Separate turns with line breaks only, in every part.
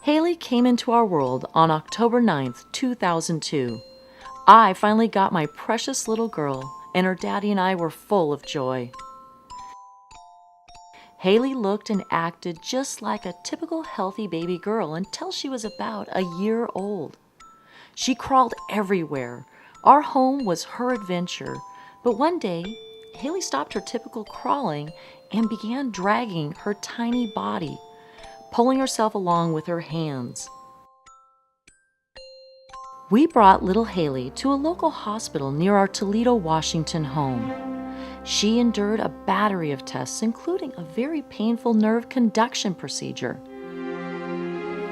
Hailey came into our world on October 9th, 2002. I finally got my precious little girl, and her daddy and I were full of joy. Hailey looked and acted just like a typical healthy baby girl until she was about a year old. She crawled everywhere. Our home was her adventure. But one day, Hailey stopped her typical crawling and began dragging her tiny body, pulling herself along with her hands. We brought little Hailey to a local hospital near our Toledo, Washington home. She endured a battery of tests, including a very painful nerve conduction procedure.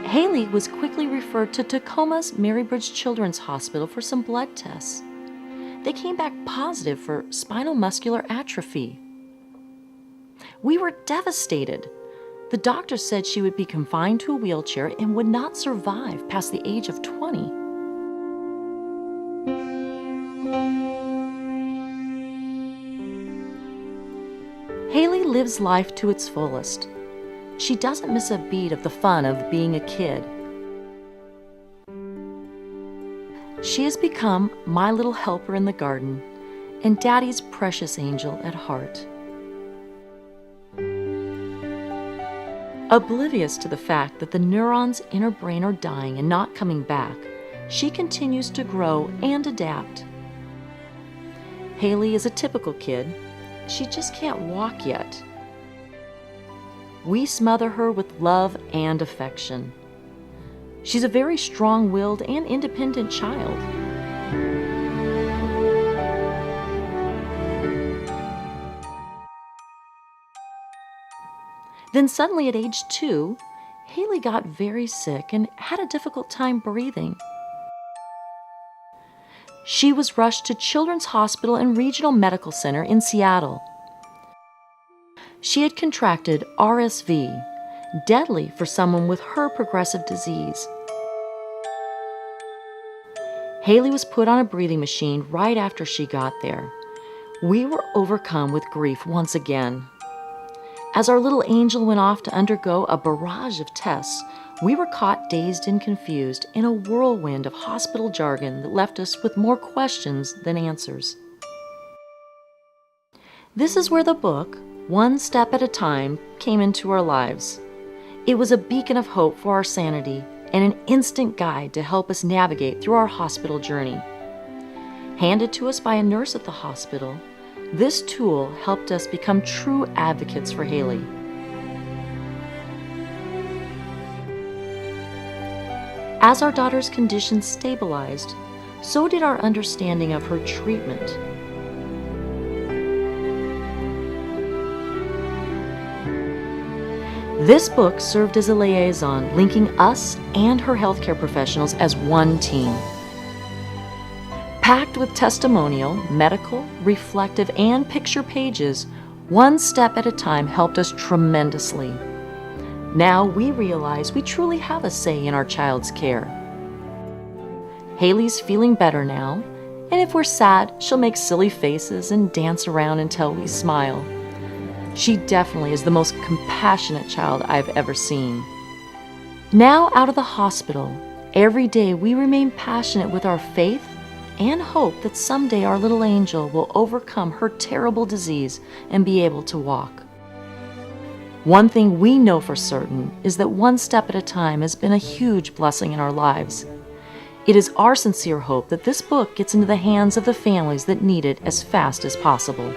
Hailey was quickly referred to Tacoma's Marybridge Children's Hospital for some blood tests. They came back positive for spinal muscular atrophy. We were devastated. The doctor said she would be confined to a wheelchair and would not survive past the age of 20. Hailey lives life to its fullest. She doesn't miss a beat of the fun of being a kid. She has become my little helper in the garden and Daddy's precious angel at heart. Oblivious to the fact that the neurons in her brain are dying and not coming back, she continues to grow and adapt. Hailey is a typical kid. She just can't walk yet. We smother her with love and affection. She's a very strong-willed and independent child. Then suddenly at age 2, Hailey got very sick and had a difficult time breathing. She was rushed to Children's Hospital and Regional Medical Center in Seattle. She had contracted RSV, deadly for someone with her progressive disease. Hailey was put on a breathing machine right after she got there. We were overcome with grief once again. As our little angel went off to undergo a barrage of tests, we were caught dazed and confused in a whirlwind of hospital jargon that left us with more questions than answers. This is where the book, One Step at a Time, came into our lives. It was a beacon of hope for our sanity and an instant guide to help us navigate through our hospital journey. Handed to us by a nurse at the hospital, this tool helped us become true advocates for Hailey. As our daughter's condition stabilized, so did our understanding of her treatment. This book served as a liaison, linking us and her healthcare professionals as one team. Packed with testimonial, medical, reflective, and picture pages, One Step at a Time helped us tremendously. Now we realize we truly have a say in our child's care. Hailey's feeling better now, and if we're sad, she'll make silly faces and dance around until we smile. She definitely is the most compassionate child I've ever seen. Now out of the hospital, every day we remain passionate with our faith and hope that someday our little angel will overcome her terrible disease and be able to walk. One thing we know for certain is that One Step at a Time has been a huge blessing in our lives. It is our sincere hope that this book gets into the hands of the families that need it as fast as possible.